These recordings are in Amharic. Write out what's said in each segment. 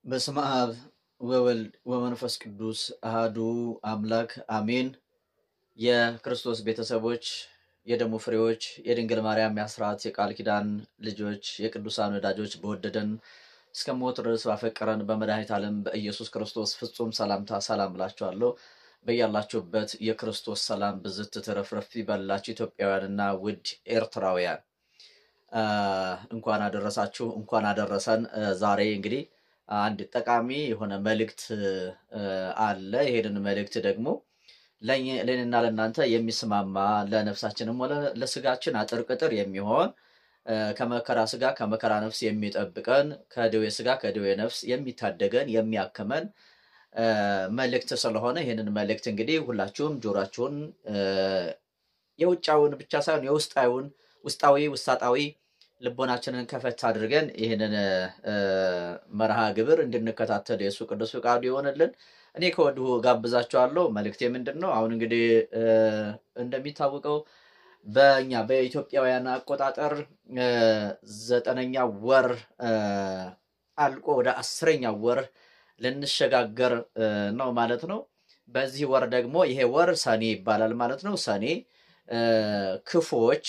በስመ አብ ወወልድ ወመንፈስ ቅዱስ አሃዱ አምላክ አሜን። የክርስቶስ ቤተሰቦች፣ የደሙ ፍሬዎች፣ የድንግል ማርያም ያስራት የቃል ኪዳን ልጆች፣ የቅዱሳን ወዳጆች በወደደን እስከ ሞት ድረስ ባፈቀረን በመድኃኒተ ዓለም በኢየሱስ ክርስቶስ ፍጹም ሰላምታ ሰላም እላችኋለሁ። በያላችሁበት የክርስቶስ ሰላም ብዝት ትረፍረፍ ይበላችሁ ኢትዮጵያውያንና ውድ ኤርትራውያን እንኳን አደረሳችሁ፣ እንኳን አደረሰን። ዛሬ እንግዲህ አንድ ጠቃሚ የሆነ መልእክት አለ። ይሄንን መልእክት ደግሞ ለኔና ለእናንተ የሚስማማ ለነፍሳችንም ወለ ለስጋችን አጥር ቅጥር የሚሆን ከመከራ ስጋ ከመከራ ነፍስ የሚጠብቀን ከደዌ ስጋ ከደዌ ነፍስ የሚታደገን የሚያከመን መልእክት ስለሆነ ይሄንን መልእክት እንግዲህ ሁላችሁም ጆሮአችሁን የውጫውን ብቻ ሳይሆን የውስጣውን ውስጣዊ ውስጣዊ ልቦናችንን ከፈት አድርገን ይሄንን መርሃ ግብር እንድንከታተል የሱ ቅዱስ ፍቃዱ ይሆንልን። እኔ ከወዲሁ ጋብዛችኋለሁ። መልእክቴ ምንድነው? አሁን እንግዲህ እንደሚታወቀው በእኛ በኢትዮጵያውያን አቆጣጠር 9ኛ ወር አልቆ ወደ 10ኛ ወር ልንሸጋገር ነው ማለት ነው። በዚህ ወር ደግሞ ይሄ ወር ሰኔ ይባላል ማለት ነው። ሰኔ ክፉዎች፣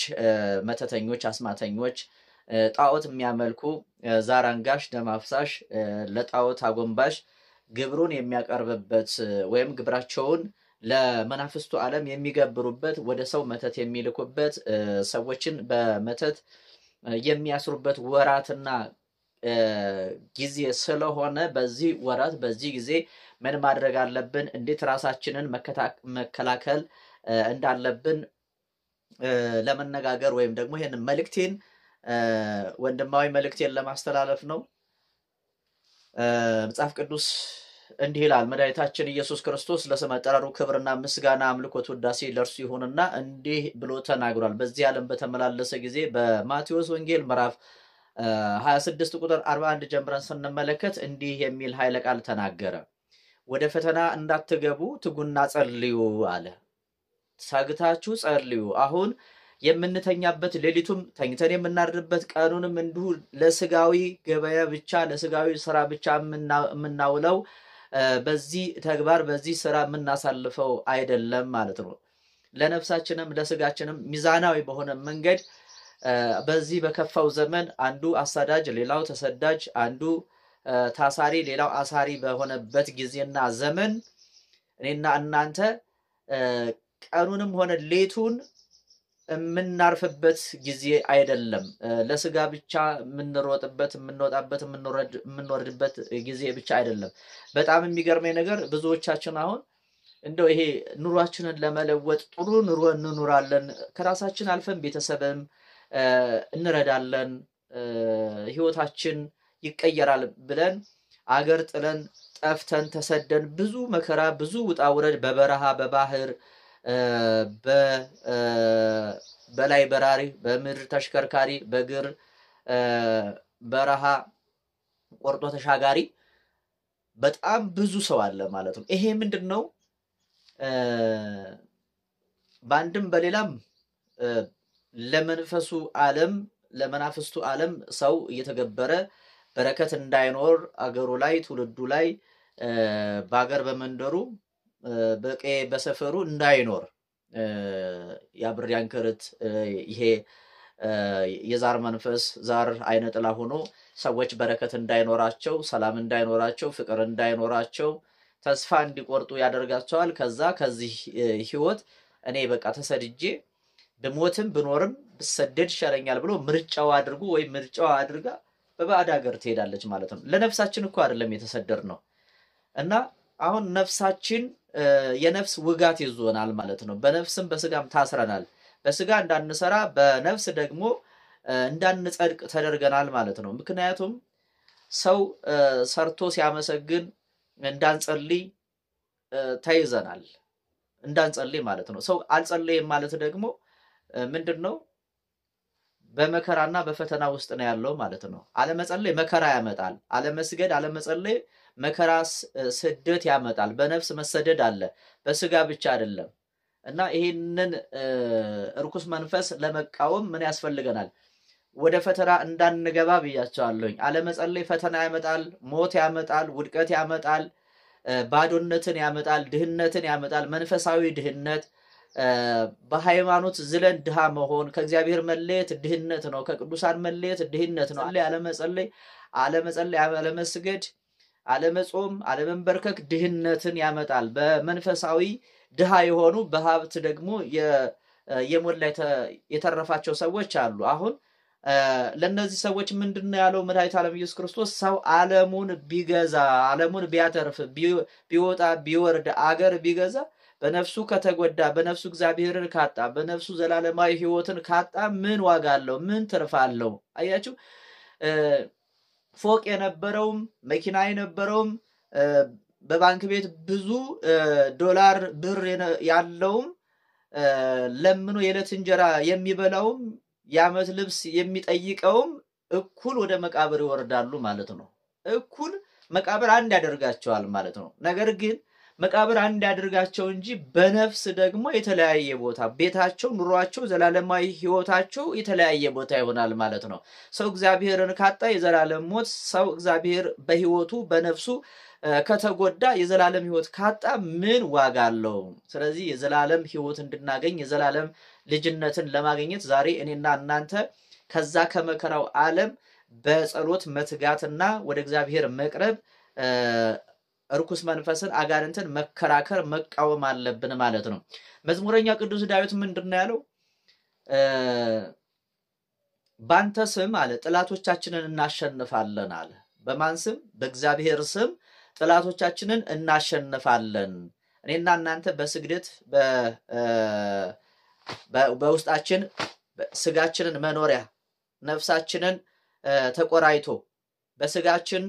መተተኞች፣ አስማተኞች፣ ጣዖት የሚያመልኩ ዛራንጋሽ፣ ደም አፍሳሽ፣ ለጣዖት አጎንባሽ ግብሩን የሚያቀርብበት ወይም ግብራቸውን ለመናፍስቱ ዓለም የሚገብሩበት ወደ ሰው መተት የሚልኩበት ሰዎችን በመተት የሚያስሩበት ወራትና ጊዜ ስለሆነ በዚህ ወራት በዚህ ጊዜ ምን ማድረግ አለብን፣ እንዴት ራሳችንን መከላከል እንዳለብን ለመነጋገር ወይም ደግሞ ይሄንን መልእክቴን ወንድማዊ መልእክቴን ለማስተላለፍ ነው። መጽሐፍ ቅዱስ እንዲህ ይላል። መድኃኒታችን ኢየሱስ ክርስቶስ ለስመ አጠራሩ ክብርና ምስጋና አምልኮት ውዳሴ ለእርሱ ይሁንና እንዲህ ብሎ ተናግሯል። በዚህ ዓለም በተመላለሰ ጊዜ በማቴዎስ ወንጌል ምዕራፍ 26 ቁጥር 41 ጀምረን ስንመለከት እንዲህ የሚል ኃይለ ቃል ተናገረ። ወደ ፈተና እንዳትገቡ ትጉና ጸልዩ አለ። ሳግታችሁ ጸልዩ። አሁን የምንተኛበት ሌሊቱም ተኝተን የምናድርበት ቀኑንም እንዲሁ ለስጋዊ ገበያ ብቻ ለስጋዊ ስራ ብቻ የምናውለው በዚህ ተግባር በዚህ ስራ የምናሳልፈው አይደለም ማለት ነው። ለነፍሳችንም ለስጋችንም ሚዛናዊ በሆነ መንገድ በዚህ በከፋው ዘመን አንዱ አሳዳጅ ሌላው ተሰዳጅ፣ አንዱ ታሳሪ ሌላው አሳሪ በሆነበት ጊዜና ዘመን እኔና እናንተ ቀኑንም ሆነ ሌቱን የምናርፍበት ጊዜ አይደለም። ለስጋ ብቻ የምንሮጥበት የምንወጣበት የምንወርድበት ጊዜ ብቻ አይደለም። በጣም የሚገርመኝ ነገር ብዙዎቻችን አሁን እንደው ይሄ ኑሯችንን ለመለወጥ ጥሩ ኑሮ እንኖራለን፣ ከራሳችን አልፈን ቤተሰብም እንረዳለን፣ ህይወታችን ይቀየራል ብለን አገር ጥለን ጠፍተን ተሰደን ብዙ መከራ ብዙ ውጣ ውረድ በበረሃ በባህር በላይ በራሪ በምድር ተሽከርካሪ በእግር በረሃ ቆርጦ ተሻጋሪ በጣም ብዙ ሰው አለ ማለት ነው። ይሄ ምንድነው? ባንድም በሌላም ለመንፈሱ ዓለም ለመናፍስቱ ዓለም ሰው እየተገበረ በረከት እንዳይኖር አገሩ ላይ ትውልዱ ላይ በአገር በመንደሩ በቀ በሰፈሩ እንዳይኖር ያብርያንከርት ይሄ የዛር መንፈስ ዛር አይነ ጥላ ሆኖ ሰዎች በረከት እንዳይኖራቸው ሰላም እንዳይኖራቸው ፍቅር እንዳይኖራቸው ተስፋ እንዲቆርጡ ያደርጋቸዋል። ከዚህ ህይወት እኔ በቃ ተሰድጄ በሞትም ብኖርም ብሰደድ ይሻለኛል ብሎ ምርጫው አድርጉ ወይ ምርጫው አድርጋ በባዕድ ሀገር ትሄዳለች ማለት ነው። ለነፍሳችን እኮ አይደለም የተሰደር ነው እና አሁን ነፍሳችን የነፍስ ውጋት ይዞናል ማለት ነው። በነፍስም በስጋም ታስረናል። በስጋ እንዳንሰራ በነፍስ ደግሞ እንዳንጸድቅ ተደርገናል ማለት ነው። ምክንያቱም ሰው ሰርቶ ሲያመሰግን እንዳንጸልይ ተይዘናል። እንዳንጸልይ ማለት ነው። ሰው አልጸልይም ማለት ደግሞ ምንድነው? በመከራና በፈተና ውስጥ ነው ያለው ማለት ነው። አለመጸለይ መከራ ያመጣል። አለመስገድ አለመጸለይ መከራ ስደት ያመጣል። በነፍስ መሰደድ አለ፣ በስጋ ብቻ አይደለም። እና ይሄንን ርኩስ መንፈስ ለመቃወም ምን ያስፈልገናል? ወደ ፈተና እንዳንገባ ብያቸዋለሁኝ። አለመጸለይ ፈተና ያመጣል፣ ሞት ያመጣል፣ ውድቀት ያመጣል፣ ባዶነትን ያመጣል፣ ድህነትን ያመጣል፣ መንፈሳዊ ድህነት፣ በሃይማኖት ዝለን ድሃ መሆን፣ ከእግዚአብሔር መለየት ድህነት ነው፣ ከቅዱሳን መለየት ድህነት ነው። አለመጸለይ፣ አለመስገድ፣ አለመጾም፣ አለመንበርከክ ድህነትን ያመጣል። በመንፈሳዊ ድሃ የሆኑ በሀብት ደግሞ የሞላ የተረፋቸው ሰዎች አሉ። አሁን ለነዚህ ሰዎች ምንድነው ያለው መድኃኒተ ዓለም ኢየሱስ ክርስቶስ? ሰው ዓለሙን ቢገዛ ዓለሙን ቢያተርፍ ቢወጣ ቢወርድ አገር ቢገዛ በነፍሱ ከተጎዳ በነፍሱ እግዚአብሔርን ካጣ በነፍሱ ዘላለማዊ ሕይወትን ካጣ ምን ዋጋ አለው? ምን ትርፍ አለው? አያችሁ፣ ፎቅ የነበረውም መኪና የነበረውም በባንክ ቤት ብዙ ዶላር ብር ያለውም ለምኑ የዕለት እንጀራ የሚበላውም የዓመት ልብስ የሚጠይቀውም እኩል ወደ መቃብር ይወርዳሉ ማለት ነው። እኩል መቃብር አንድ ያደርጋቸዋል ማለት ነው። ነገር ግን መቃብር አንድ ያደርጋቸው እንጂ በነፍስ ደግሞ የተለያየ ቦታ ቤታቸው፣ ኑሯቸው፣ ዘላለማዊ ሕይወታቸው የተለያየ ቦታ ይሆናል ማለት ነው። ሰው እግዚአብሔርን ካጣ የዘላለም ሞት፣ ሰው እግዚአብሔር በሕይወቱ በነፍሱ ከተጎዳ የዘላለም ሕይወት ካጣ ምን ዋጋ አለው? ስለዚህ የዘላለም ሕይወት እንድናገኝ የዘላለም ልጅነትን ለማግኘት ዛሬ እኔና እናንተ ከዛ ከመከራው ዓለም በጸሎት መትጋትና ወደ እግዚአብሔር መቅረብ እርኩስ መንፈስን አጋንንትን መከራከር መቃወም አለብን ማለት ነው። መዝሙረኛ ቅዱስ ዳዊት ምንድነው ያለው? ባንተ ስም አለ ጥላቶቻችንን እናሸንፋለን አለ። በማን ስም? በእግዚአብሔር ስም ጥላቶቻችንን እናሸንፋለን። እኔና እናንተ በስግደት በውስጣችን ስጋችንን መኖሪያ ነፍሳችንን ተቆራይቶ በስጋችን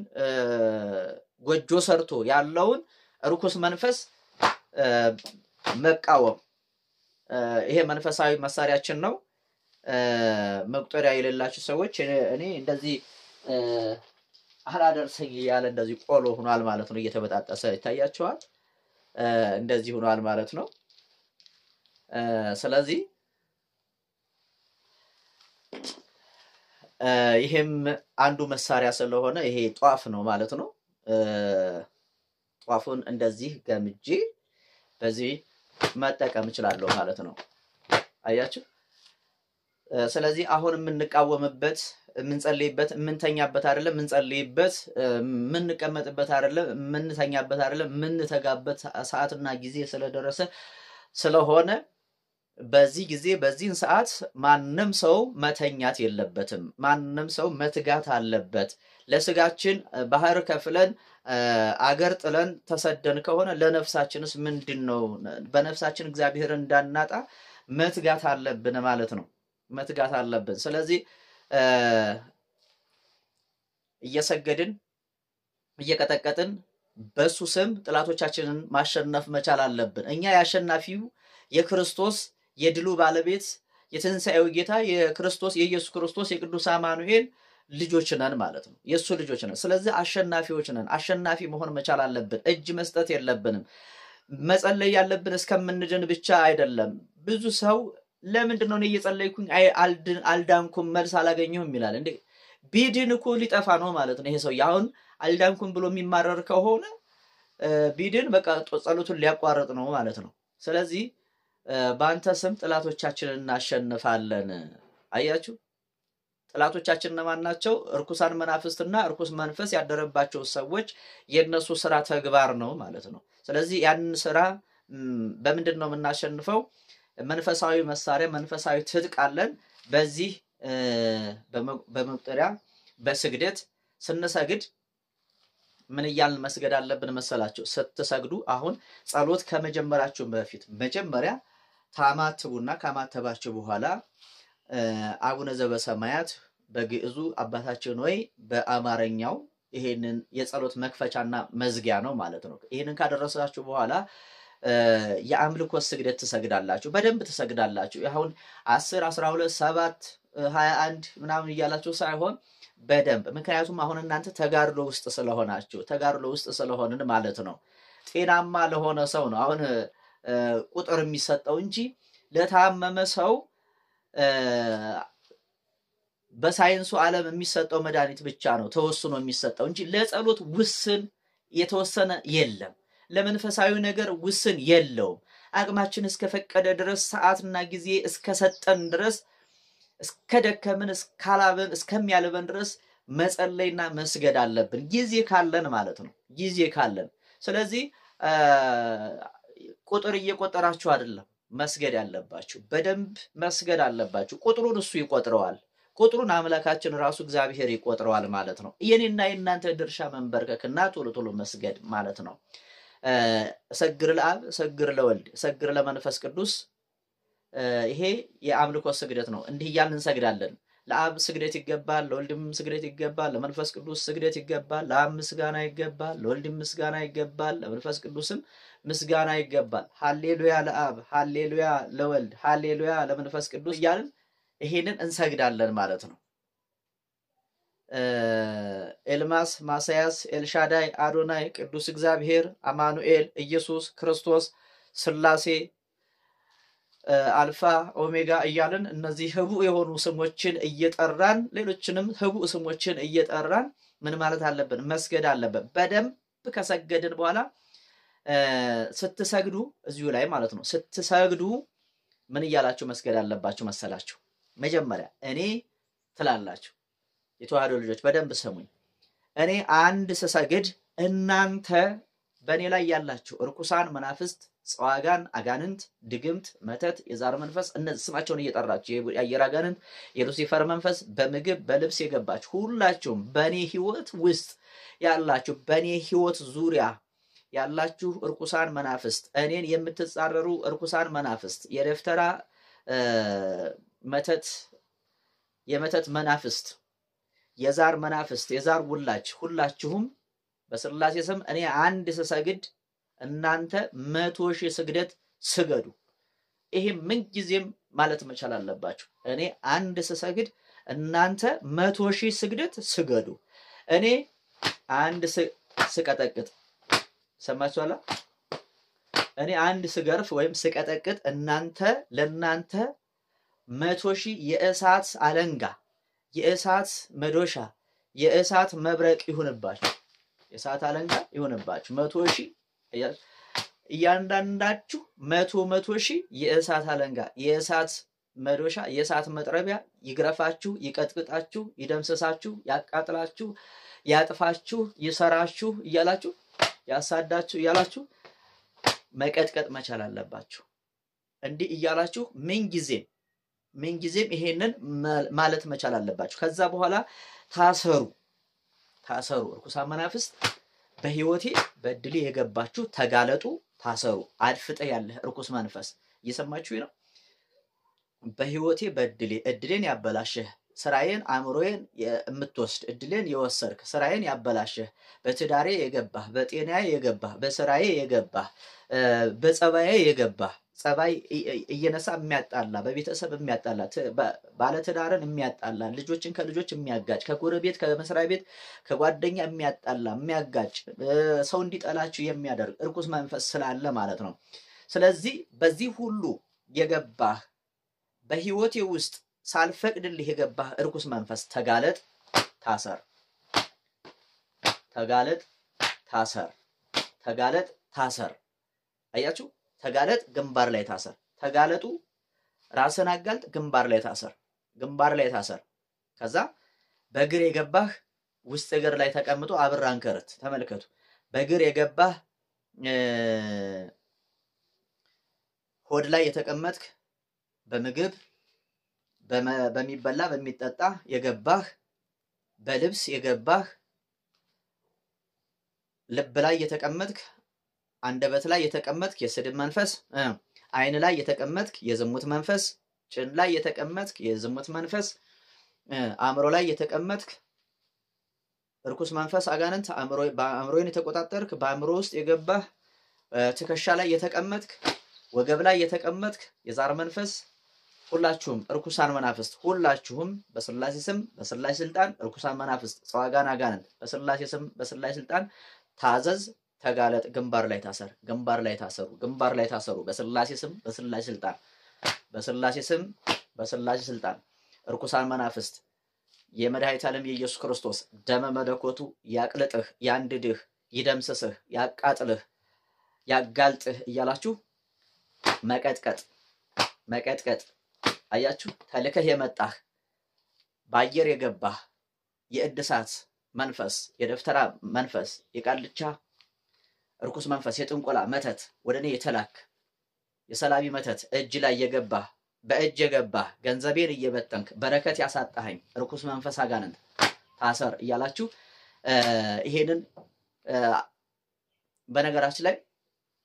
ጎጆ ሰርቶ ያለውን ርኩስ መንፈስ መቃወም ይሄ መንፈሳዊ መሳሪያችን ነው። መቁጠሪያ የሌላችሁ ሰዎች እኔ እንደዚህ አላደርሰኝ ያለ እንደዚህ ቆሎ ሆኗል ማለት ነው። እየተበጣጠሰ ይታያችኋል። እንደዚህ ሆኗል ማለት ነው። ስለዚህ ይሄም አንዱ መሳሪያ ስለሆነ ይሄ ጧፍ ነው ማለት ነው። ጧፉን እንደዚህ ገምጄ በዚህ መጠቀም እችላለሁ ማለት ነው። አያችሁ። ስለዚህ አሁን የምንቃወምበት የምንጸልይበት የምንተኛበት አይደለም፣ የምንጸልይበት የምንቀመጥበት አይደለም፣ የምንተኛበት አይደለም፣ የምንተጋበት ሰዓትና ጊዜ ስለደረሰ ስለሆነ በዚህ ጊዜ በዚህን ሰዓት ማንም ሰው መተኛት የለበትም። ማንም ሰው መትጋት አለበት። ለስጋችን ባህር ከፍለን አገር ጥለን ተሰደን ከሆነ ለነፍሳችንስ ምንድነው? በነፍሳችን እግዚአብሔር እንዳናጣ መትጋት አለብን ማለት ነው። መትጋት አለብን። ስለዚህ እየሰገድን እየቀጠቀጥን በሱ ስም ጥላቶቻችንን ማሸነፍ መቻል አለብን። እኛ ያሸናፊው የክርስቶስ የድሉ ባለቤት የትንሣኤው ጌታ የክርስቶስ የኢየሱስ ክርስቶስ የቅዱስ አማኑኤል ልጆች ነን ማለት ነው። የሱ ልጆች ነን። ስለዚህ አሸናፊዎች ነን። አሸናፊ መሆን መቻል አለብን። እጅ መስጠት የለብንም። መጸለይ ያለብን እስከምንድን ብቻ አይደለም። ብዙ ሰው ለምንድን ነው እየጸለይኩኝ አልዳንኩም መልስ አላገኘሁም ይላል። እንዴ ቢድን እኮ ሊጠፋ ነው ማለት ነው። ይሄ ሰው አሁን አልዳንኩም ብሎ የሚማረር ከሆነ ቢድን በቃ ጸሎቱን ሊያቋርጥ ነው ማለት ነው። ስለዚህ በአንተ ስም ጥላቶቻችንን እናሸንፋለን። አያችሁ፣ ጥላቶቻችን እነማን ናቸው? እርኩሳን መናፍስትና እርኩስ መንፈስ ያደረባቸው ሰዎች የነሱ ስራ ተግባር ነው ማለት ነው። ስለዚህ ያንን ስራ በምንድን ነው የምናሸንፈው? መንፈሳዊ መሳሪያ መንፈሳዊ ትጥቅ አለን። በዚህ በመቁጠሪያ በስግደት ስንሰግድ ምን እያልን መስገድ አለብን መሰላችሁ? ስትሰግዱ አሁን ጸሎት ከመጀመራችሁ በፊት መጀመሪያ ታማትቡና ካማተባችሁ በኋላ አቡነ ዘበሰማያት በግዕዙ አባታችን ሆይ በአማርኛው ይሄንን የጸሎት መክፈቻና መዝጊያ ነው ማለት ነው። ይሄንን ካደረሳችሁ በኋላ የአምልኮ ስግደት ትሰግዳላችሁ። በደንብ ትሰግዳላችሁ። አሁን 10 12 7 21 ምናምን እያላችሁ ሳይሆን በደንብ ምክንያቱም አሁን እናንተ ተጋድሎ ውስጥ ስለሆናችሁ ተጋድሎ ውስጥ ስለሆንን ማለት ነው። ጤናማ ለሆነ ሰው ነው አሁን ቁጥር የሚሰጠው እንጂ ለታመመ ሰው በሳይንሱ ዓለም የሚሰጠው መድኃኒት ብቻ ነው ተወስኖ የሚሰጠው እንጂ ለጸሎት ውስን የተወሰነ የለም። ለመንፈሳዊ ነገር ውስን የለውም። አቅማችን እስከፈቀደ ድረስ ሰዓትና ጊዜ እስከሰጠን ድረስ እስከደከምን እስካላበን እስከሚያልበን ድረስ መጸለይና መስገድ አለብን። ጊዜ ካለን ማለት ነው። ጊዜ ካለን። ስለዚህ ቁጥር እየቆጠራችሁ አይደለም መስገድ ያለባችሁ። በደንብ መስገድ አለባችሁ። ቁጥሩን እሱ ይቆጥረዋል። ቁጥሩን አምላካችን ራሱ እግዚአብሔር ይቆጥረዋል ማለት ነው። የኔና የእናንተ ድርሻ መንበርከክና ቶሎ ቶሎ መስገድ ማለት ነው። ሰግር ለአብ፣ ሰግር ለወልድ፣ ሰግር ለመንፈስ ቅዱስ። ይሄ የአምልኮ ስግደት ነው። እንዲህ እያልን እንሰግዳለን። ለአብ ስግደት ይገባል፣ ለወልድም ስግደት ይገባል፣ ለመንፈስ ቅዱስ ስግደት ይገባል። ለአብ ምስጋና ይገባል፣ ለወልድም ምስጋና ይገባል፣ ለመንፈስ ቅዱስም ምስጋና ይገባል። ሃሌሉያ ለአብ፣ ሃሌሉያ ለወልድ፣ ሃሌሉያ ለመንፈስ ቅዱስ እያልን ይሄንን እንሰግዳለን ማለት ነው። ኤልማስ፣ ማሳያስ፣ ኤልሻዳይ፣ አዶናይ፣ ቅዱስ እግዚአብሔር፣ አማኑኤል፣ ኢየሱስ ክርስቶስ፣ ስላሴ፣ አልፋ ኦሜጋ እያልን እነዚህ ህቡዕ የሆኑ ስሞችን እየጠራን ሌሎችንም ህቡዕ ስሞችን እየጠራን ምን ማለት አለብን? መስገድ አለብን። በደንብ ከሰገድን በኋላ ስትሰግዱ እዚሁ ላይ ማለት ነው ስትሰግዱ ምን እያላችሁ መስገድ አለባችሁ መሰላችሁ? መጀመሪያ እኔ ትላላችሁ። የተዋህዶ ልጆች በደንብ ስሙኝ። እኔ አንድ ስሰግድ እናንተ በእኔ ላይ ያላችሁ እርኩሳን መናፍስት፣ ጸዋጋን፣ አጋንንት፣ ድግምት፣ መተት፣ የዛር መንፈስ እነዚህ ስማቸውን እየጠራችሁ የአየር አጋንንት፣ የሉሲፈር መንፈስ በምግብ በልብስ የገባችሁ ሁላችሁም በእኔ ህይወት ውስጥ ያላችሁ በእኔ ህይወት ዙሪያ ያላችሁ እርኩሳን መናፍስት እኔን የምትጻረሩ እርኩሳን መናፍስት የደፍተራ መተት የመተት መናፍስት የዛር መናፍስት የዛር ውላጅ ሁላችሁም በስላሴ ስም እኔ አንድ ስሰግድ እናንተ 100,000 ስግደት ስገዱ። ይሄ ምን ጊዜም ማለት መቻል አለባችሁ። እኔ አንድ ስሰግድ እናንተ 100,000 ስግደት ስገዱ። እኔ አንድ ስቀጠቅጥ ሰማችኋላ? እኔ አንድ ስገርፍ ወይም ስቀጠቅጥ እናንተ ለናንተ 100,000 የእሳት አለንጋ የእሳት መዶሻ የእሳት መብረቅ ይሁንባችሁ። የእሳት አለንጋ ይሁንባችሁ 100,000 እያንዳንዳችሁ 100,000 የእሳት አለንጋ የእሳት መዶሻ የእሳት መጥረቢያ ይግረፋችሁ፣ ይቀጥቅጣችሁ፣ ይደምሰሳችሁ፣ ያቃጥላችሁ፣ ያጥፋችሁ፣ ይሰራችሁ እያላችሁ ያሳዳችሁ እያላችሁ መቀጥቀጥ መቻል አለባችሁ። እንዲህ እያላችሁ ምን ጊዜም ይሄንን ማለት መቻል አለባችሁ። ከዛ በኋላ ታሰሩ እርኩሳን መናፍስት በህይወቴ በእድሌ የገባችሁ ተጋለጡ፣ ታሰሩ። አድፍጠ ያለህ እርኩስ መንፈስ እየሰማችሁ ነው። በህይወቴ በእድሌ እድሌን ያበላሸህ ስራዬን አእምሮዬን የምትወስድ እድሌን የወሰርክ ስራዬን ያበላሸህ በትዳሬ የገባህ በጤናዬ የገባህ በስራዬ የገባህ በጸባዬ የገባህ ጸባይ እየነሳ የሚያጣላ በቤተሰብ የሚያጣላ ባለትዳርን የሚያጣላ ልጆችን ከልጆች የሚያጋጭ ከጎረቤት ከመስሪያ ቤት ከጓደኛ የሚያጣላ የሚያጋጭ ሰው እንዲጠላችሁ የሚያደርግ እርኩስ መንፈስ ስላለ ማለት ነው። ስለዚህ በዚህ ሁሉ የገባህ በህይወቴ ውስጥ ሳልፈቅድልህ የገባህ እርኩስ መንፈስ ተጋለጥ፣ ታሰር። ተጋለጥ፣ ታሰር። ተጋለጥ፣ ታሰር። አያችሁ? ተጋለጥ፣ ግንባር ላይ ታሰር። ተጋለጡ፣ ራስን አጋልጥ፣ ግንባር ላይ ታሰር። ግንባር ላይ ታሰር። ከዛ በእግር የገባህ ውስጥ እግር ላይ ተቀምጦ አብራን ከረት ተመልከቱ። በእግር የገባህ ሆድ ላይ የተቀመጥክ በምግብ በሚበላ በሚጠጣ የገባህ በልብስ የገባህ ልብ ላይ የተቀመጥክ አንደበት ላይ የተቀመጥክ የስድብ መንፈስ አይን ላይ የተቀመጥክ የዝሙት መንፈስ ጭን ላይ የተቀመጥክ የዝሙት መንፈስ አእምሮ ላይ የተቀመጥክ እርኩስ መንፈስ አጋንንት በአእምሮን የተቆጣጠርክ በአእምሮ ውስጥ የገባህ ትከሻ ላይ የተቀመጥክ ወገብ ላይ የተቀመጥክ የዛር መንፈስ ሁላችሁም እርኩሳን መናፍስት ሁላችሁም በስላሴ ስም በስላሴ ስልጣን እርኩሳን መናፍስት ጸዋጋን አጋንንት በስላሴ ስም በስላሴ ስልጣን ታዘዝ፣ ተጋለጥ፣ ግንባር ላይ ታሰር። ግንባር ላይ ታሰሩ፣ ግንባር ላይ ታሰሩ። በስላሴ ስም በስላሴ ስልጣን በስላሴ ስም በስላሴ ስልጣን እርኩሳን መናፍስት የመድኃኒተ ዓለም የኢየሱስ ክርስቶስ ደመ መለኮቱ ያቅልጥህ፣ ያንድድህ፣ ይደምስስህ፣ ያቃጥልህ፣ ያጋልጥህ እያላችሁ መቀጥቀጥ መቀጥቀጥ። አያችሁ ተልከህ የመጣህ በአየር የገባህ የእድሳት መንፈስ፣ የደፍተራ መንፈስ፣ የቃልቻ ርኩስ መንፈስ፣ የጥንቆላ መተት ወደኔ የተላክ የሰላቢ መተት እጅ ላይ የገባህ በእጅ የገባህ ገንዘቤን እየበጠንክ በረከት ያሳጣኸኝ ርኩስ መንፈስ አጋንንት ታሰር እያላችሁ ይሄንን በነገራችን ላይ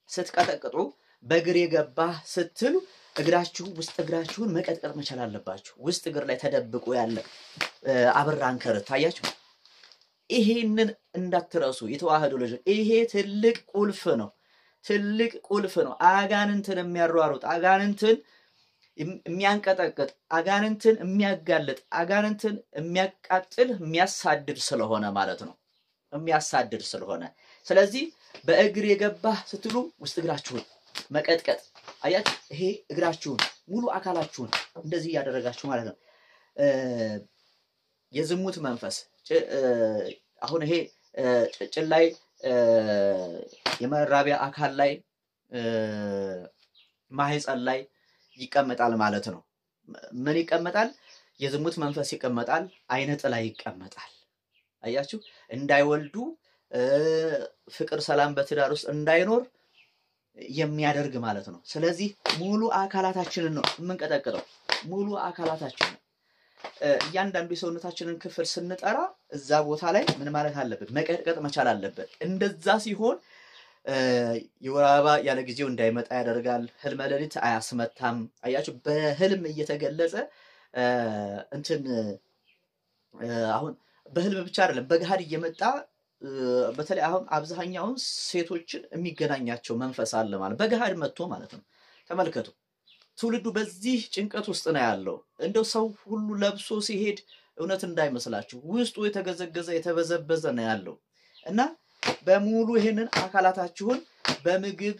ስትቀጠቅጡ በእግር የገባህ ስትሉ እግራችሁ ውስጥ እግራችሁን መቀጥቀጥ መቻል አለባችሁ። ውስጥ እግር ላይ ተደብቆ ያለ አብራን ከርት ታያችሁ። ይሄንን እንዳትረሱ የተዋህዶ ልጆች። ይሄ ትልቅ ቁልፍ ነው፣ ትልቅ ቁልፍ ነው። አጋንንትን የሚያሯሩጥ አጋንንትን የሚያንቀጠቅጥ አጋንንትን የሚያጋልጥ አጋንንትን የሚያቃጥል የሚያሳድድ ስለሆነ ማለት ነው። የሚያሳድድ ስለሆነ ስለዚህ በእግር የገባህ ስትሉ ውስጥ እግራችሁን መቀጥቀጥ። አያችሁ ይሄ እግራችሁን ሙሉ አካላችሁን እንደዚህ ያደረጋችሁ ማለት ነው። የዝሙት መንፈስ አሁን ይሄ ጭን ላይ የመራቢያ አካል ላይ ማህፀን ላይ ይቀመጣል ማለት ነው። ምን ይቀመጣል? የዝሙት መንፈስ ይቀመጣል፣ አይነ ጥላ ይቀመጣል። አያችሁ እንዳይወልዱ ፍቅር ሰላም በትዳር ውስጥ እንዳይኖር የሚያደርግ ማለት ነው። ስለዚህ ሙሉ አካላታችንን ነው የምንቀጠቅጠው፣ ሙሉ አካላታችንን። እያንዳንዱ የሰውነታችንን ክፍል ስንጠራ እዛ ቦታ ላይ ምን ማለት አለበት? መቀጥቀጥ መቻል አለበት። እንደዛ ሲሆን የወር አበባ ያለ ጊዜው እንዳይመጣ ያደርጋል። ህልመ ሌሊት አያስመታም። አያችሁ በህልም እየተገለጸ እንትን አሁን በህልም ብቻ አይደለም በገሃድ እየመጣ በተለይ አሁን አብዛኛውን ሴቶችን የሚገናኛቸው መንፈስ አለ ማለት በገሃድ መጥቶ ማለት ነው። ተመልከቱ ትውልዱ በዚህ ጭንቀት ውስጥ ነው ያለው። እንደው ሰው ሁሉ ለብሶ ሲሄድ እውነት እንዳይመስላችሁ ውስጡ የተገዘገዘ የተበዘበዘ ነው ያለው እና በሙሉ ይሄንን አካላታችሁን በምግብ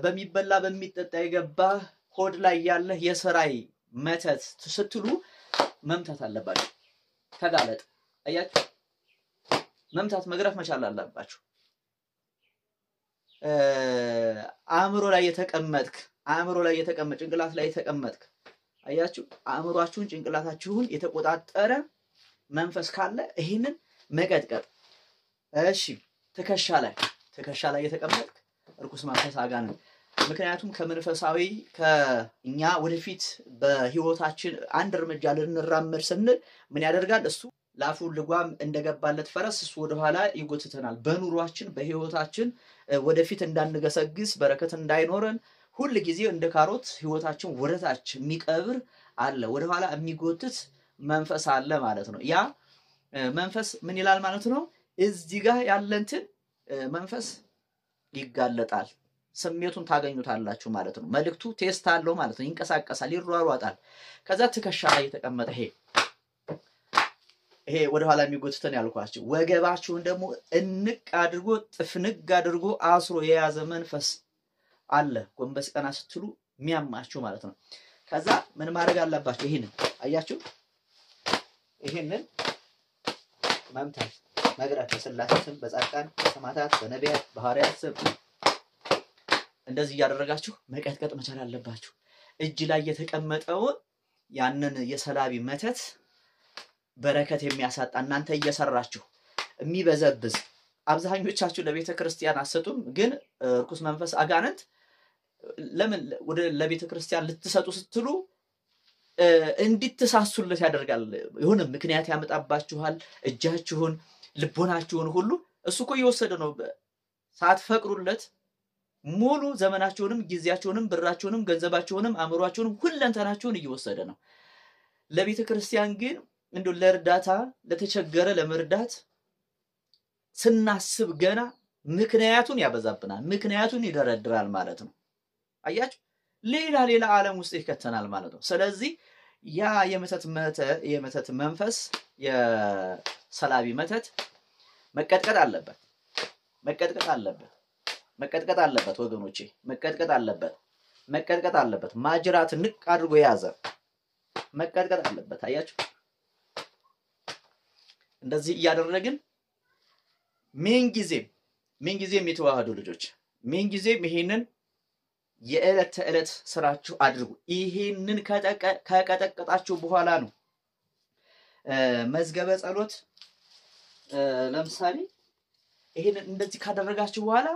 በሚበላ በሚጠጣ የገባ ሆድ ላይ ያለ የሰራይ መተት ስትሉ መምታት አለባችሁ። ተጋለጥ አያችሁ መምታት መግረፍ መቻል አለባችሁ። አእምሮ ላይ የተቀመጥ ጭንቅላት ላይ የተቀመጥክ አያችሁ አእምሯችሁን ጭንቅላታችሁን የተቆጣጠረ መንፈስ ካለ ይሄንን መቀጥቀጥ። እሺ ትከሻ ላይ የተቀመጥክ ርኩስ መንፈስ አጋንንት። ምክንያቱም ከመንፈሳዊ ከኛ ወደፊት በህይወታችን አንድ እርምጃ ልንራመድ ስንል ምን ያደርጋል? እሱ ላፉ ልጓም እንደገባለት ፈረስ እሱ ወደ ኋላ ይጎትተናል። በኑሯችን በህይወታችን ወደፊት እንዳንገሰግስ በረከት እንዳይኖረን ሁሉ ጊዜ እንደ ካሮት ህይወታችን ወደታች የሚቀብር አለ፣ ወደ ኋላ የሚጎትት መንፈስ አለ ማለት ነው። ያ መንፈስ ምን ይላል ማለት ነው? እዚህ ጋር ያለንትን መንፈስ ይጋለጣል። ስሜቱን ታገኙታላችሁ ማለት ነው። መልእክቱ ቴስት አለው ማለት ነው። ይንቀሳቀሳል፣ ይሯሯጣል። ከዛ ትከሻ ላይ የተቀመጠ ይሄ ወደ ኋላ የሚጎትተን ያልኳችሁ ወገባችሁን ደግሞ እንቅ አድርጎ ጥፍንግ አድርጎ አስሮ የያዘ መንፈስ አለ። ጎንበስ ቀና ስትሉ የሚያማችሁ ማለት ነው። ከዛ ምን ማድረግ አለባችሁ? ይሄንን አያችሁ ይሄንን መምታት መግራት በስላሴ ስም በጻድቃን በሰማዕታት በነቢያት በሐዋርያት ስም እንደዚህ ያደረጋችሁ መቀጥቀጥ መቻል አለባችሁ። እጅ ላይ የተቀመጠውን ያንን የሰላቢ መተት በረከት የሚያሳጣ እናንተ እየሰራችሁ የሚበዘብዝ አብዛኞቻችሁ ለቤተ ክርስቲያን አሰጡም። ግን ርኩስ መንፈስ አጋንንት ለምን ወደ ለቤተ ክርስቲያን ልትሰጡ ስትሉ እንድትሳሱለት ያደርጋል። ይሁን ምክንያት ያመጣባችኋል። እጃችሁን ልቦናችሁን ሁሉ እሱ እኮ እየወሰደ ነው። ሳትፈቅሩለት ሙሉ ዘመናችሁንም ጊዜያችሁንም ብራችሁንም ገንዘባችሁንም አእምሯችሁንም ሁለንተናችሁን እየወሰደ ነው። ለቤተ ክርስቲያን ግን እንደው ለርዳታ ለተቸገረ ለመርዳት ስናስብ ገና ምክንያቱን ያበዛብናል፣ ምክንያቱን ይደረድራል ማለት ነው። አያችሁ ሌላ ዓለም ውስጥ ይከተናል ማለት ነው። ስለዚህ ያ የመተት መንፈስ የሰላቢ መተት መቀጥቀጥ አለበት ወገኖቼ፣ መቀጥቀጥ አለበት። ማጅራት ንቅ አድርጎ ያዘ መቀጥቀጥ አለበት። አያችሁ እንደዚህ እያደረግን ምን ጊዜም የተዋህዱ ልጆች ምን ጊዜም ይሄንን የዕለት ተዕለት ስራችሁ አድርጉ። ይሄንን ከቀጠቀጣችሁ በኋላ ነው መዝገበ ጸሎት ለምሳሌ ይሄንን እንደዚህ ካደረጋችሁ በኋላ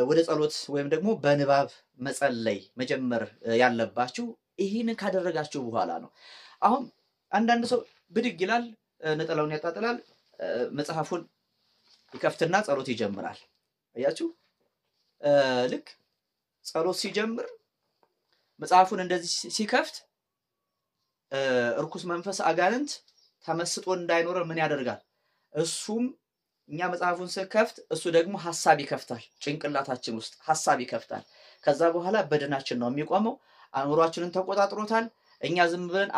ወደ ጸሎት ወይም ደግሞ በንባብ መጸለይ መጀመር ያለባችሁ ይሄንን ካደረጋችሁ በኋላ ነው። አሁን አንዳንድ ሰው ብድግ ይላል፣ ነጠላውን ያጣጥላል፣ መጽሐፉን ይከፍትና ጸሎት ይጀምራል። አያችሁ ልክ ጸሎት ሲጀምር መጽሐፉን እንደዚህ ሲከፍት እርኩስ መንፈስ አጋንንት ተመስጦ እንዳይኖር ምን ያደርጋል? እሱም እኛ መጽሐፉን ስንከፍት እሱ ደግሞ ሐሳብ ይከፍታል፣ ጭንቅላታችን ውስጥ ሐሳብ ይከፍታል። ከዛ በኋላ በደናችን ነው የሚቆመው። አእምሮአችንን ተቆጣጥሮታል። እኛ ዝም ብለን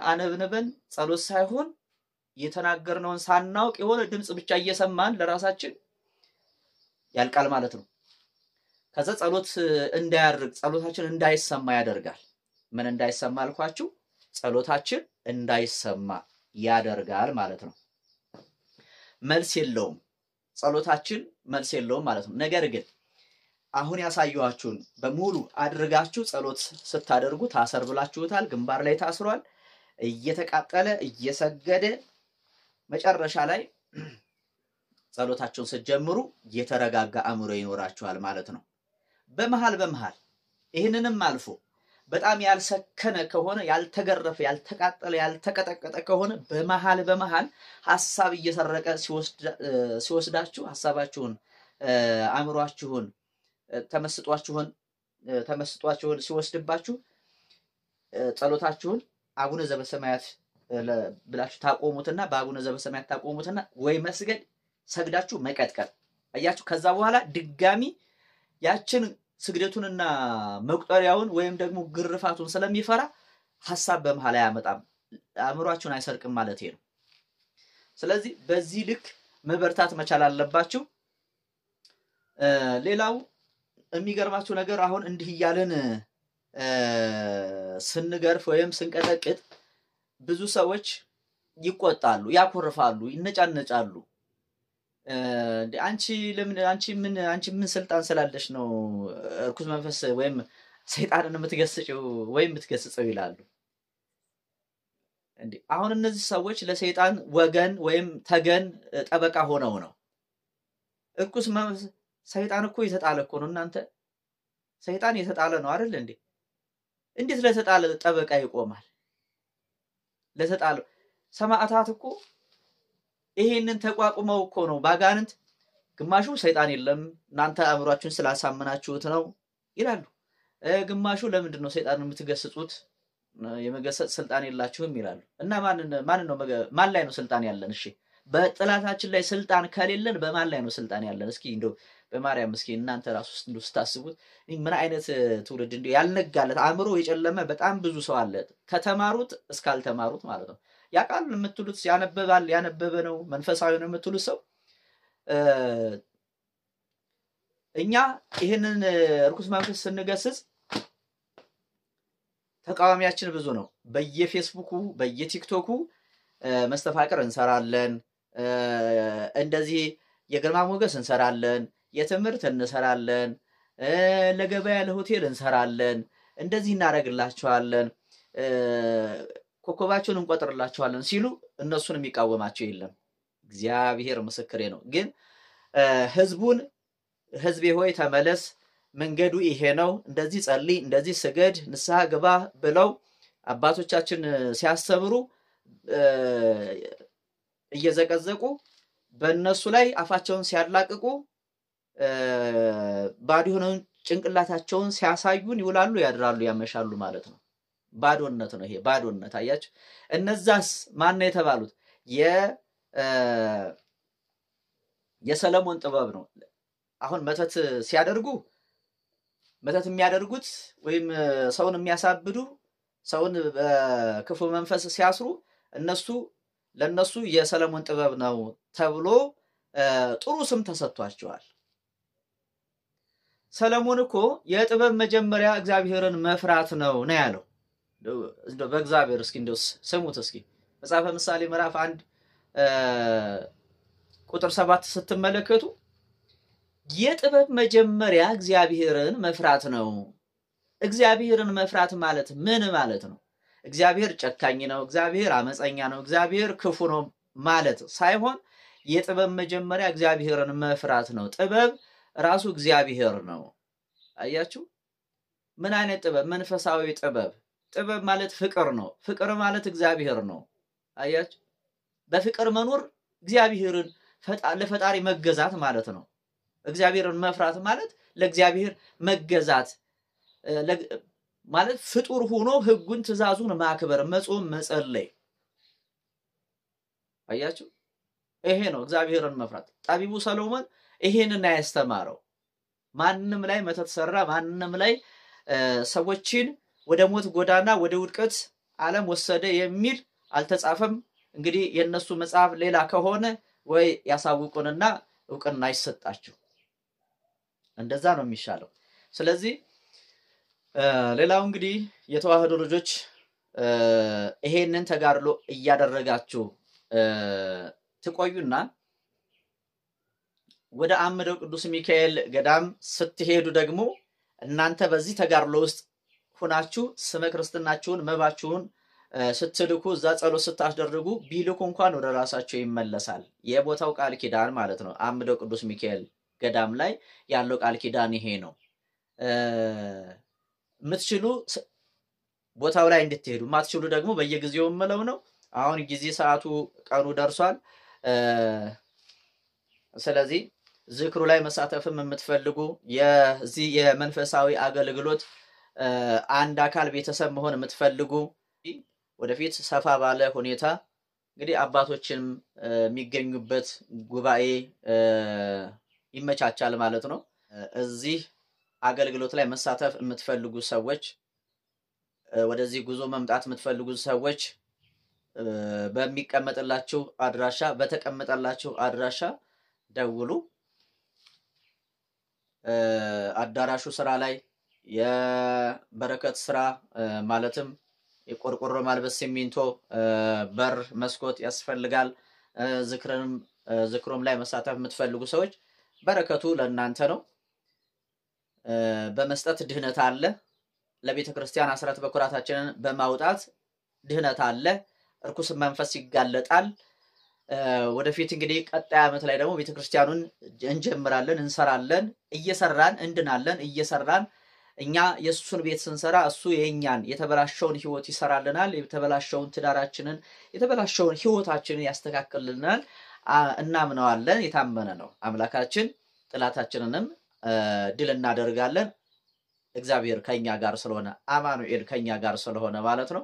አነብንበን ጸሎት ሳይሆን የተናገርነውን ሳናውቅ የሆነ ድምጽ ብቻ እየሰማን ለራሳችን ያልቃል ማለት ነው። ከዛ ጸሎት እንዳያርግ ጸሎታችን እንዳይሰማ ያደርጋል። ምን እንዳይሰማ አልኳችሁ? ጸሎታችን እንዳይሰማ ያደርጋል ማለት ነው። መልስ የለውም ጸሎታችን መልስ የለውም ማለት ነው። ነገር ግን አሁን ያሳየኋችሁን በሙሉ አድርጋችሁ ጸሎት ስታደርጉ ታሰር ብላችሁታል። ግንባር ላይ ታስሯል፣ እየተቃጠለ እየሰገደ መጨረሻ ላይ ጸሎታችሁን ስትጀምሩ የተረጋጋ አእምሮ ይኖራችኋል ማለት ነው። በመሃል ይሄንንም አልፎ በጣም ያልሰከነ ከሆነ ያልተገረፈ ያልተቃጠለ ያልተቀጠቀጠ ከሆነ በመሃል ሐሳብ እየሰረቀ ሲወስዳችሁ ሐሳባችሁን አእምሮአችሁን ተመስጧችሁን ሲወስድባችሁ ጸሎታችሁን አቡነ ዘበሰማያት ብላችሁ ታቆሙትና በአቡነ ዘበሰማያት ታቆሙትና ወይ መስገድ ሰግዳችሁ መቀጥቀጥ። አያችሁ ከዛ በኋላ ድጋሚ ያችን ስግደቱንና መቁጠሪያውን ወይም ደግሞ ግርፋቱን ስለሚፈራ ሐሳብ በመሃል ያመጣም አእምሮአችሁን አይሰርቅም ማለት ነው። ስለዚህ በዚህ ልክ መበርታት መቻል አለባችሁ። ሌላው የሚገርማችሁ ነገር አሁን እንዲህ ይያለን ስንገርፍ ወይም ስንቀጠቅጥ ብዙ ሰዎች ይቆጣሉ፣ ያኮርፋሉ፣ ይነጫነጫሉ። አንቺ ምን ስልጣን ስላለሽ ነው እርኩስ መንፈስ ወይም ሰይጣንን የምትገስጪው ወይም የምትገስጸው ይላሉ። እንዴ አሁን እነዚህ ሰዎች ለሰይጣን ወገን ወይም ተገን ጠበቃ ሆነው ነው። እርኩስ መንፈስ ሰይጣን እኮ የተጣለ እኮ ነው። እናንተ ሰይጣን የተጣለ ነው አይደል እንዴ? እንዴት ለተጣለ ጠበቃ ይቆማል? ለተጣለ ሰማዕታት እኮ ይሄንን ተቋቁመው እኮ ነው ባጋንንት ግማሹ ሰይጣን የለም እናንተ አእምሮአችሁን ስላሳመናችሁት ነው ይላሉ። ግማሹ ለምንድን ነው ሰይጣንን የምትገስጹት? የመገሰጽ ስልጣን የላችሁም ይላሉ። እና ማን ላይ ነው ስልጣን ያለን? እሺ በጥላታችን ላይ ስልጣን ከሌለን በማን ላይ ነው ስልጣን ያለን? እስኪ እንደው በማርያም እስኪ እናንተ ራሱ እንደው ስታስቡት ምን አይነት ትውልድ እንደው ያልነጋለት አእምሮ የጨለመ በጣም ብዙ ሰው አለ፣ ከተማሩት እስካልተማሩት ማለት ነው። ያቃል የምትሉት ያነበበ ነው መንፈሳዊ ነው የምትሉት ሰው እኛ ይሄንን ርኩስ መንፈስ ስንገስጽ ተቃዋሚያችን ብዙ ነው። በየፌስቡኩ በየቲክቶኩ መስተፋቅር እንሰራለን፣ እንደዚህ የግርማ ሞገስ እንሰራለን፣ የትምህርት እንሰራለን፣ ለገበያ ለሆቴል እንሰራለን፣ እንደዚህ እናደርግላችኋለን፣ ኮከባቸውን እንቆጥርላችኋለን ሲሉ እነሱን የሚቃወማቸው የለም። እግዚአብሔር ምስክሬ ነው። ግን ህዝቤ ሆይ ተመለስ፣ መንገዱ ይሄ ነው፣ እንደዚህ ጸልይ፣ እንደዚህ ስገድ፣ ንስሐ ግባ ብለው አባቶቻችን ሲያስተምሩ እየዘቀዘቁ በእነሱ ላይ አፋቸውን ሲያላቅቁ ባዶ የሆነውን ጭንቅላታቸውን ሲያሳዩን ይውላሉ፣ ያድራሉ፣ ያመሻሉ ማለት ነው። ባዶነት ነው ይሄ ባዶነት። አያችሁ እነዛስ ማን ነው የተባሉት? የሰለሞን ጥበብ ነው። አሁን መተት ሲያደርጉ መተት የሚያደርጉት ወይም ሰውን የሚያሳብዱ ሰውን በክፉ መንፈስ ሲያስሩ ለነሱ የሰለሞን ጥበብ ነው ተብሎ ጥሩ ስም ተሰጥቷቸዋል። ሰለሞን እኮ የጥበብ መጀመሪያ እግዚአብሔርን መፍራት ነው ያለው። በእግዚአብሔር እስኪ እንደው ስሙት እስኪ መጽሐፈ ምሳሌ ምዕራፍ 1 ቁጥር 7 ስትመለከቱ የጥበብ መጀመሪያ እግዚአብሔርን መፍራት ነው። እግዚአብሔርን መፍራት ማለት ምን ማለት ነው? እግዚአብሔር ጨካኝ ነው፣ እግዚአብሔር አመፀኛ ነው፣ እግዚአብሔር ክፉ ነው ማለት ሳይሆን የጥበብ መጀመሪያ እግዚአብሔርን መፍራት ነው። ጥበብ ራሱ እግዚአብሔር ነው። አያችሁ? ምን አይነት ጥበብ? መንፈሳዊ ጥበብ። ጥበብ ማለት ፍቅር ነው። ፍቅር ማለት እግዚአብሔር ነው። አያችሁ? በፍቅር መኖር እግዚአብሔርን ለፈጣሪ መገዛት ማለት ነው። እግዚአብሔርን መፍራት ማለት ለእግዚአብሔር መገዛት ማለት ፍጡር ሆኖ ህጉን ትእዛዙን ማክበር፣ መጾም፣ መጸለይ። አያችሁ? ይሄ ነው እግዚአብሔርን መፍራት። ጠቢቡ ሰሎሞን ይሄንን ያስተማረው። ማንንም ላይ መተት ሰራ፣ ማንንም ላይ ሰዎችን ወደ ሞት ጎዳና ወደ ውድቀት ዓለም ወሰደ የሚል አልተጻፈም። እንግዲህ የነሱ መጽሐፍ ሌላ ከሆነ ወይ ያሳውቁንና እውቅና ይሰጣቸው። እንደዛ ነው የሚሻለው። ስለዚህ ሌላው እንግዲህ የተዋህዶ ልጆች ይሄንን ተጋድሎ እያደረጋችሁ ትቆዩና ወደ አምደው ቅዱስ ሚካኤል ገዳም ስትሄዱ ደግሞ እናንተ በዚህ ተጋድሎ ውስጥ ሆናችሁ ስመ ክርስትናችሁን መባችሁን ስትልኩ እዛ ጸሎት ስታስደርጉ ቢልኩ እንኳን ወደ ራሳቸው ይመለሳል። የቦታው ቃል ኪዳን ማለት ነው። አምደው ቅዱስ ሚካኤል ገዳም ላይ ያለው ቃል ኪዳን ይሄ ነው። ምትችሉ ቦታው ላይ እንድትሄዱ፣ ማትችሉ ደግሞ በየጊዜው መለው ነው። አሁን ጊዜ ሰዓቱ ቀኑ ደርሷል። ስለዚህ ዝክሩ ላይ መሳተፍም የምትፈልጉ የዚህ የመንፈሳዊ አገልግሎት አንድ አካል ቤተሰብ መሆን የምትፈልጉ ወደፊት ሰፋ ባለ ሁኔታ እንግዲህ አባቶችንም የሚገኙበት ጉባኤ ይመቻቻል ማለት ነው። እዚህ አገልግሎት ላይ መሳተፍ የምትፈልጉ ሰዎች፣ ወደዚህ ጉዞ መምጣት የምትፈልጉ ሰዎች በሚቀመጥላችሁ አድራሻ በተቀመጠላችሁ አድራሻ ደውሉ። አዳራሹ ስራ ላይ የበረከት ስራ ማለትም የቆርቆሮ ማልበስ፣ ሲሚንቶ፣ በር፣ መስኮት ያስፈልጋል። ዝክሩም ላይ መሳተፍ የምትፈልጉ ሰዎች በረከቱ ለእናንተ ነው። በመስጠት ድህነት አለ። ለቤተ ክርስቲያን አስራት በኩራታችንን በማውጣት ድህነት አለ። እርኩስ መንፈስ ይጋለጣል። ወደፊት እንግዲህ ቀጣይ ዓመት ላይ ደግሞ ቤተ ክርስቲያኑን እንጀምራለን፣ እንሰራለን፣ እየሰራን እንድናለን። እየሰራን እኛ የሱን ቤት ስንሰራ እሱ የኛን የተበላሸውን ህይወት ይሰራልናል። የተበላሸውን ትዳራችንን፣ የተበላሸውን ህይወታችንን ያስተካክልልናል። እናምነዋለን። የታመነ ነው አምላካችን። ጥላታችንንም ድል እናደርጋለን። እግዚአብሔር ከኛ ጋር ስለሆነ፣ አማኑኤል ከኛ ጋር ስለሆነ ማለት ነው።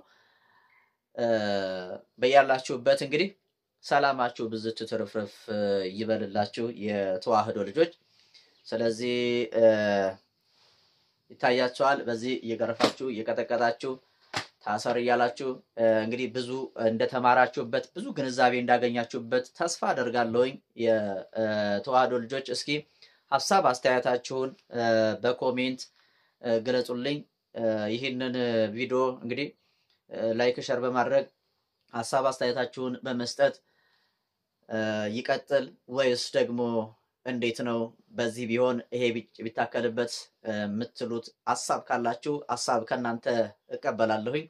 በያላችሁበት እንግዲህ ሰላማችሁ ብዝት ትርፍርፍ ይበልላችሁ የተዋህዶ ልጆች። ስለዚህ ይታያችኋል። በዚህ እየገረፋችሁ እየቀጠቀጣችሁ ታሰር እያላችሁ እንግዲህ ብዙ እንደተማራችሁበት ብዙ ግንዛቤ እንዳገኛችሁበት ተስፋ አደርጋለሁኝ የተዋህዶ ልጆች። እስኪ ሐሳብ አስተያየታችሁን በኮሜንት ግለጹልኝ። ይህንን ቪዲዮ እንግዲህ ላይክ ሸር በማድረግ ሐሳብ አስተያየታችሁን በመስጠት ይቀጥል ወይስ ደግሞ እንዴት ነው በዚህ ቢሆን ይሄ ቢታከልበት የምትሉት ሐሳብ ካላችሁ ሐሳብ ከናንተ እቀበላለሁኝ።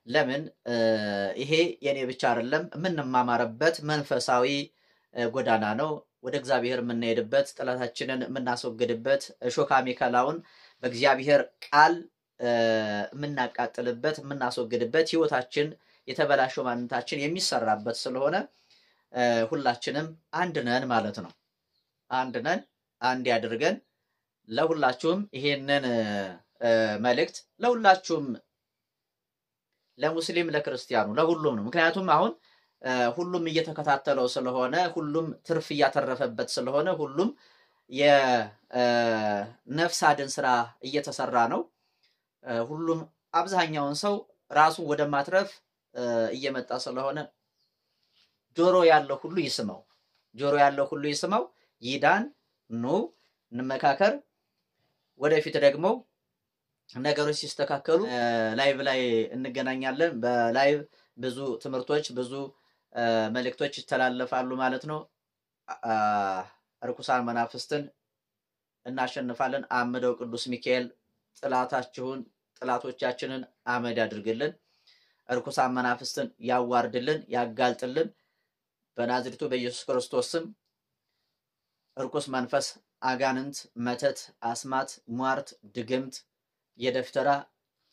ለምን ይሄ የኔ ብቻ አይደለም፣ የምንማማርበት መንፈሳዊ ጎዳና ነው። ወደ እግዚአብሔር የምንሄድበት፣ ጥላታችንን የምናስወግድበት፣ ሾካ ሚከላውን በእግዚአብሔር ቃል የምናቃጥልበት፣ የምናስወግድበት፣ ህይወታችን የተበላሸው ማንነታችን የሚሰራበት ስለሆነ ሁላችንም አንድ ነን ማለት ነው። አንድ ነን፣ አንድ ያድርገን። ለሁላችሁም ይሄንን መልእክት ለሁላችሁም፣ ለሙስሊም ለክርስቲያኑ ለሁሉም ነው። ምክንያቱም አሁን ሁሉም እየተከታተለው ስለሆነ፣ ሁሉም ትርፍ እያተረፈበት ስለሆነ፣ ሁሉም የነፍስ አድን ስራ እየተሰራ ነው። ሁሉም አብዛኛውን ሰው ራሱን ወደ ማትረፍ እየመጣ ስለሆነ ጆሮ ያለው ሁሉ ይስማው፣ ጆሮ ያለው ሁሉ ይስማው። ይዳን፣ ኑ እንመካከር። ወደፊት ደግሞ ነገሮች ሲስተካከሉ ላይቭ ላይ እንገናኛለን። በላይቭ ብዙ ትምህርቶች ብዙ መልእክቶች ይተላለፋሉ ማለት ነው። ርኩሳን መናፍስትን እናሸንፋለን። አምደው ቅዱስ ሚካኤል ጥላቶቻችንን አመድ ያድርግልን። ርኩሳን መናፍስትን ያዋርድልን፣ ያጋልጥልን። በናዝሬቱ በኢየሱስ ክርስቶስ ስም ርኩስ መንፈስ፣ አጋንንት፣ መተት፣ አስማት፣ ሟርት፣ ድግምት፣ የደፍተራ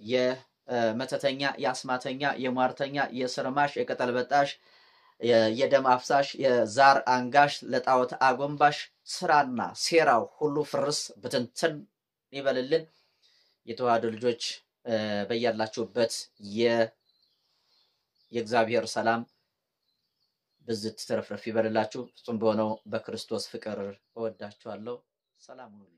የመተተኛ፣ የአስማተኛ፣ የሟርተኛ፣ የስርማሽ፣ የቅጠል በጣሽ፣ የደም አፍሳሽ፣ የዛር አንጋሽ፣ ለጣዖት አጎንባሽ ስራና ሴራው ሁሉ ፍርስ ብትንትን ይበልልን። የተዋህዶ ልጆች በያላችሁበት የእግዚአብሔር ሰላም ብዝት ተረፍረፍ ይበልላችሁ። ፍጹም በሆነው በክርስቶስ ፍቅር እወዳችኋለሁ። ሰላም ሁኑ።